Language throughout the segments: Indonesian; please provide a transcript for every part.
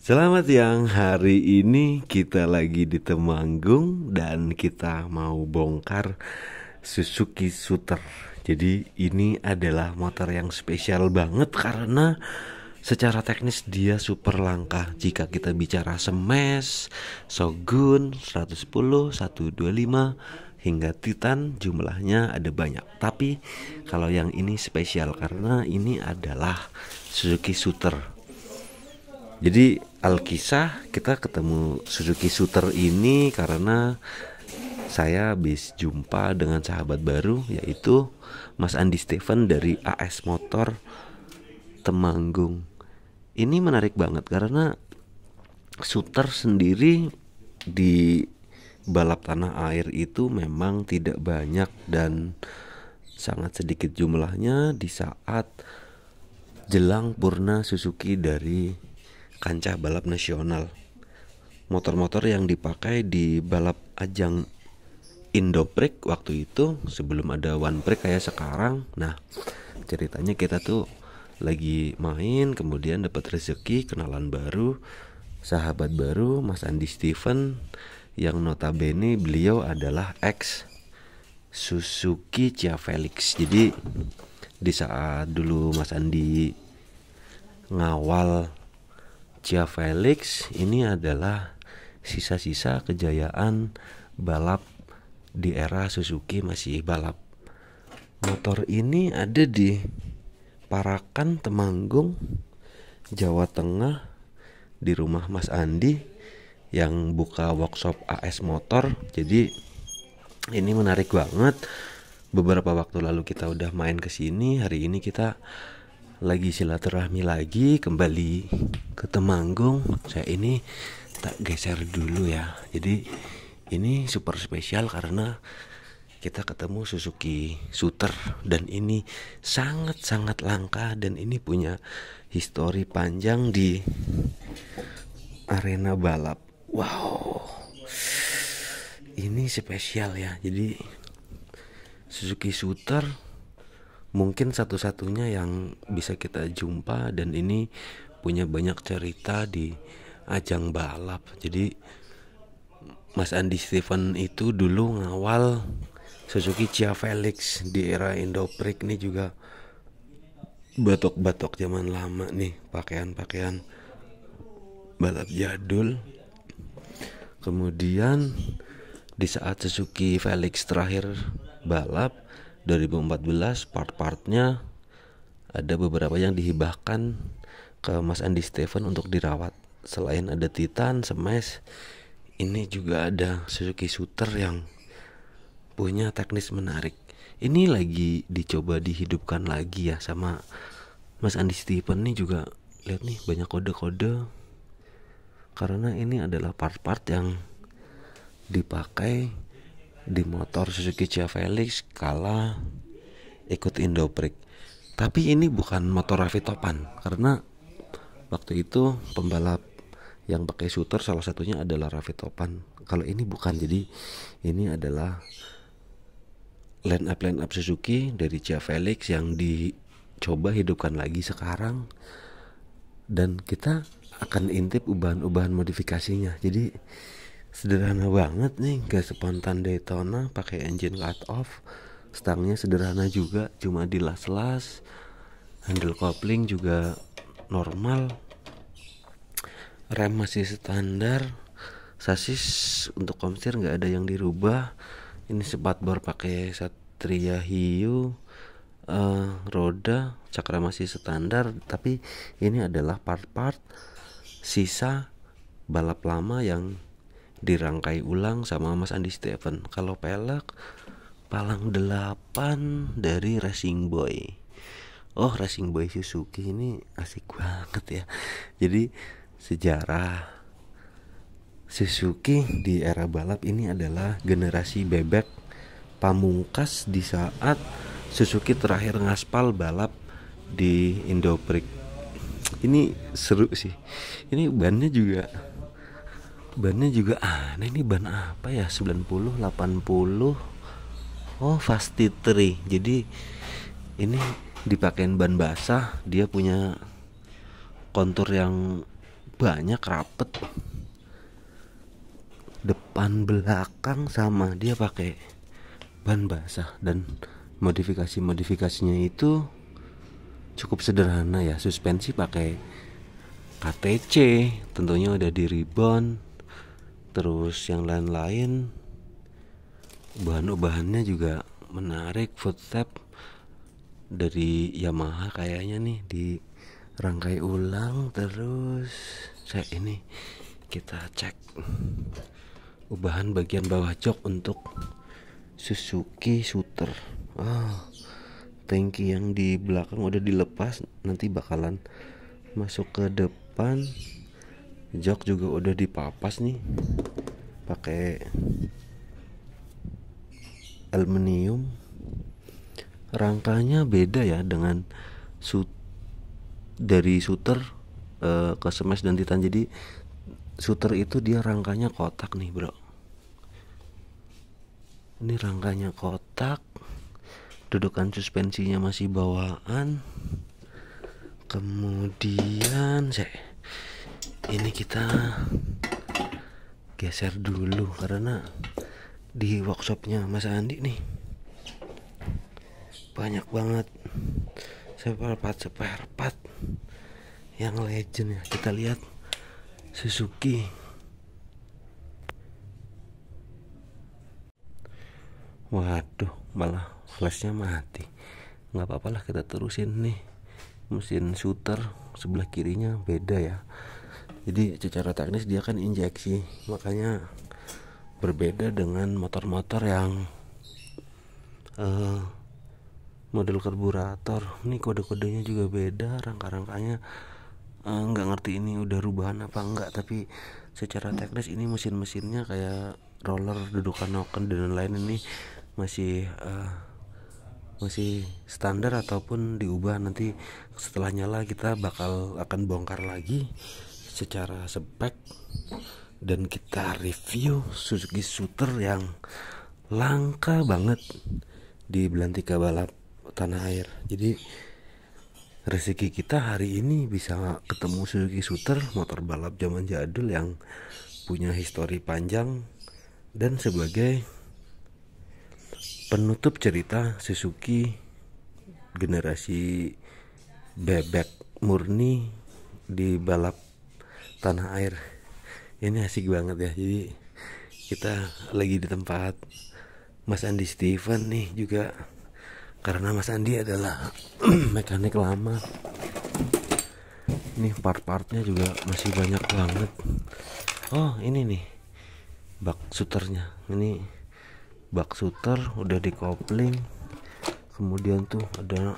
Selamat siang, hari ini kita lagi di Temanggung dan kita mau bongkar Suzuki Shooter. Jadi ini adalah motor yang spesial banget karena secara teknis dia super langka. Jika kita bicara Smash, Shogun, 110, 125 hingga Titan, jumlahnya ada banyak. Tapi kalau yang ini spesial karena ini adalah Suzuki Shooter. Jadi alkisah kita ketemu Suzuki Shooter ini karena saya habis jumpa dengan sahabat baru, yaitu Mas Andi Steven dari AS Motor Temanggung. Ini menarik banget karena shooter sendiri di balap tanah air itu memang tidak banyak dan sangat sedikit jumlahnya di saat jelang purna Suzuki dari kancah balap nasional. Motor-motor yang dipakai di balap ajang Indoprix waktu itu sebelum ada One Prix kayak sekarang. Nah, ceritanya kita tuh lagi main, kemudian dapat rezeki kenalan baru, sahabat baru, Mas Andi Steven, yang notabene beliau adalah ex Suzuki Cia Felix. Jadi di saat dulu Mas Andi ngawal Cia Felix, ini adalah sisa-sisa kejayaan balap di era Suzuki masih balap. Motor ini ada di Parakan, Temanggung, Jawa Tengah, di rumah Mas Andi yang buka workshop AS Motor. Jadi ini menarik banget. Beberapa waktu lalu kita udah main ke sini, hari ini kita lagi silaturahmi lagi kembali ke Temanggung. Saya ini tak geser dulu ya. Jadi ini super spesial karena kita ketemu Suzuki Shooter dan ini sangat-sangat langka dan ini punya histori panjang di arena balap. Wow, ini spesial ya. Jadi Suzuki Shooter mungkin satu-satunya yang bisa kita jumpa dan ini punya banyak cerita di ajang balap. Jadi Mas Andi Steven itu dulu ngawal Suzuki Cia Felix di era Indoprix. Ini juga batok-batok zaman lama nih, pakaian-pakaian balap jadul. Kemudian di saat Suzuki Felix terakhir balap 2014, part-partnya ada beberapa yang dihibahkan ke Mas Andi Steven untuk dirawat. Selain ada Titan, Smash, ini juga ada Suzuki Shooter yang punya teknis menarik. Ini lagi dicoba dihidupkan lagi ya sama Mas Andi Steven. Nih juga lihat nih banyak kode-kode karena ini adalah part-part yang dipakai di motor Suzuki Cia Felix kala ikut Indoprix. Tapi ini bukan motor Raffi Topan karena waktu itu pembalap yang pakai shooter salah satunya adalah Raffi Topan. Kalau ini bukan, jadi ini adalah line up Suzuki dari Cia Felix yang dicoba hidupkan lagi sekarang dan kita akan intip ubahan-ubahan modifikasinya. Jadi sederhana banget nih, gak spontan Daytona, pakai engine cut off, stangnya sederhana juga, cuma dilas-las, handle coupling juga normal, rem masih standar, sasis untuk komstir nggak ada yang dirubah. Ini spatbor pakai Satria Hiu, roda cakra masih standar. Tapi ini adalah part-part sisa balap lama yang dirangkai ulang sama Mas Andi Steven. Kalau pelek palang 8 dari Racing Boy. Oh, Racing Boy Suzuki ini asik banget ya. Jadi sejarah Suzuki di era balap ini adalah generasi bebek pamungkas di saat Suzuki terakhir ngaspal balap di Indoprix. Ini seru sih. Ini bannya juga aneh. Ini ban apa ya, 90 80. Oh, Fasti 3. Jadi ini dipakein ban basah, dia punya kontur yang banyak, rapet, depan belakang sama. Dia pakai ban basah dan modifikasinya itu cukup sederhana ya. Suspensi pakai KTC, tentunya udah di ribbon. Terus yang lain-lain ubahan-ubahannya juga menarik. Footstep dari Yamaha kayaknya nih, dirangkai ulang. Terus ini kita cek ubahan bagian bawah jok untuk Suzuki Shooter. Tangki yang di belakang udah dilepas, nanti bakalan masuk ke depan. Jok juga udah dipapas nih pakai aluminium. Rangkanya beda ya dengan dari Shooter ke Smash dan Titan. Jadi Shooter itu dia rangkanya kotak nih bro, ini rangkanya kotak. Dudukan suspensinya masih bawaan. Kemudian ini kita geser dulu karena di workshopnya Mas Andi nih banyak banget spare part yang legend ya. Kita lihat Suzuki. Waduh, malah flashnya mati. Nggak apa-apa lah, kita terusin nih. Mesin Shooter sebelah kirinya beda ya. Jadi secara teknis dia kan injeksi, makanya berbeda dengan motor-motor yang model karburator. Ini kode-kodenya juga beda, rangka-rangkanya nggak ngerti ini udah rubahan apa enggak. Tapi secara teknis ini mesin-mesinnya kayak roller, dudukan noken dan lain ini masih standar ataupun diubah. Nanti setelah nyala kita akan bongkar lagi secara spek dan kita review Suzuki Shooter yang langka banget di Belantika Balap Tanah Air. Jadi rezeki kita hari ini bisa ketemu Suzuki Shooter, motor balap zaman jadul yang punya histori panjang dan sebagai penutup cerita Suzuki generasi bebek murni di balap tanah air. Ini asik banget ya. Jadi kita lagi di tempat Mas Andi Steven nih juga, karena Mas Andi adalah mekanik lama. Ini part-partnya juga masih banyak banget. Oh ini nih bak shooternya. Ini bak shooter udah di kopling. Kemudian tuh ada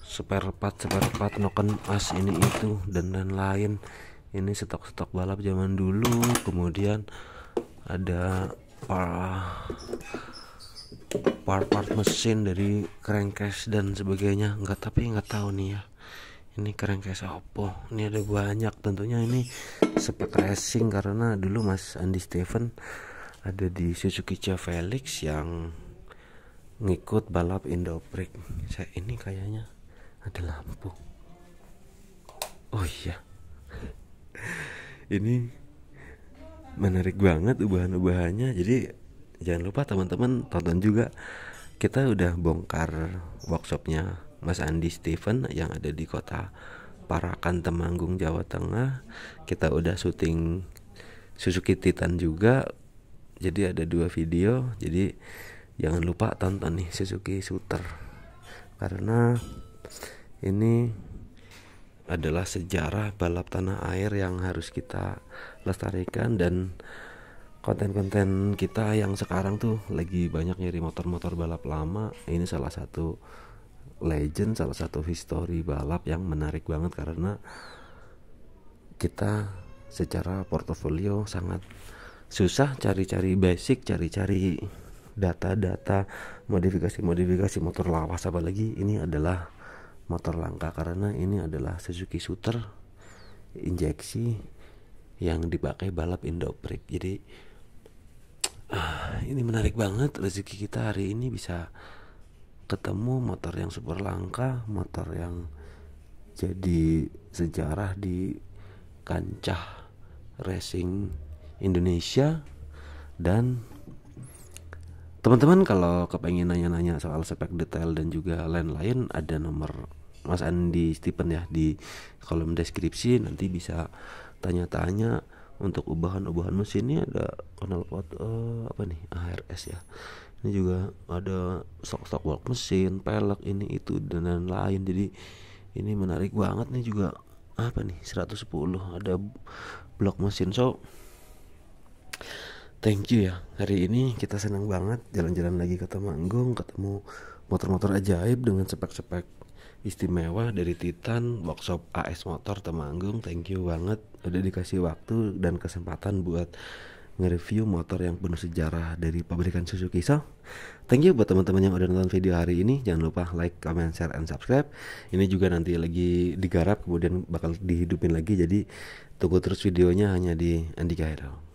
spare part noken as ini itu dan lain-lain. Ini stok balap zaman dulu. Kemudian ada part mesin dari crankcase dan sebagainya. Nggak tahu nih ya, ini crankcase apa. Ini ada banyak. Tentunya ini spek racing karena dulu Mas Andi Steven ada di Suzuki Felix yang ngikut balap Indoprix. Ini kayaknya ada lampu. Oh iya, ini menarik banget ubahan-ubahannya. Jadi jangan lupa teman-teman tonton juga. Kita udah bongkar workshopnya Mas Andi Steven yang ada di kota Parakan, Temanggung, Jawa Tengah. Kita udah syuting Suzuki Titan juga. Jadi ada 2 video. Jadi jangan lupa tonton nih Suzuki Shooter, karena ini adalah sejarah balap tanah air yang harus kita lestarikan. Dan konten-konten kita yang sekarang tuh lagi banyak nyari motor-motor balap lama. Ini salah satu legend, salah satu histori balap yang menarik banget, karena kita secara portofolio sangat susah cari-cari basic, cari-cari data-data modifikasi motor lawas. Apalagi ini adalah motor langka karena ini adalah Suzuki Shooter injeksi yang dipakai balap Indoprix. Jadi ini menarik banget. Rezeki kita hari ini bisa ketemu motor yang super langka, motor yang jadi sejarah di kancah racing Indonesia. Dan teman-teman kalau kepengen nanya-nanya soal spek detail dan juga lain-lain, ada nomor Mas Andi Stephen ya di kolom deskripsi, nanti bisa tanya-tanya untuk ubahan-ubahan mesin. Ini ada knalpot apa nih, ARS ya. Ini juga ada stok-stok walk mesin, pelek ini itu dan lain-lain. Jadi ini menarik banget nih. Juga apa nih, 110 ada blok mesin. So thank you ya. Hari ini kita senang banget jalan-jalan lagi ke Temanggung, ketemu motor-motor ajaib dengan spek-spek istimewa dari Titan Workshop AS Motor Temanggung. Thank you banget udah dikasih waktu dan kesempatan buat nge-review motor yang penuh sejarah dari pabrikan Suzuki. So, thank you buat teman-teman yang udah nonton video hari ini. Jangan lupa like, comment, share, and subscribe. Ini juga nanti lagi digarap, kemudian bakal dihidupin lagi. Jadi tunggu terus videonya hanya di Andika Hero.